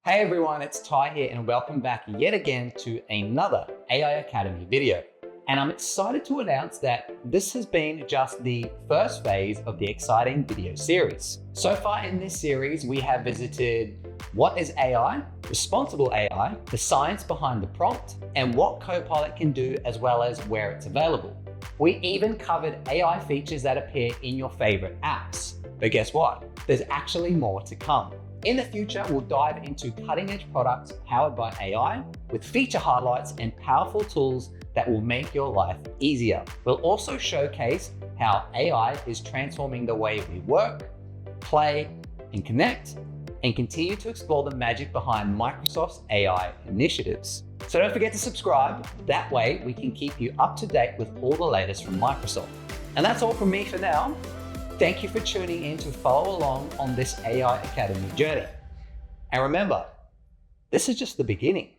Hey everyone, it's Ty here and welcome back yet again to another AI Academy video. And I'm excited to announce that this has been just the first phase of the exciting video series. So far in this series, we have visited what is AI, responsible AI, the science behind the prompt, and what Copilot can do as well as where it's available. We even covered AI features that appear in your favorite apps. But guess what? There's actually more to come. In the future, we'll dive into cutting-edge products powered by AI with feature highlights and powerful tools that will make your life easier. We'll also showcase how AI is transforming the way we work, play, and connect, and continue to explore the magic behind Microsoft's AI initiatives. So don't forget to subscribe. That way we can keep you up to date with all the latest from Microsoft. And that's all from me for now. Thank you for tuning in to follow along on this AI Academy journey. And remember, this is just the beginning.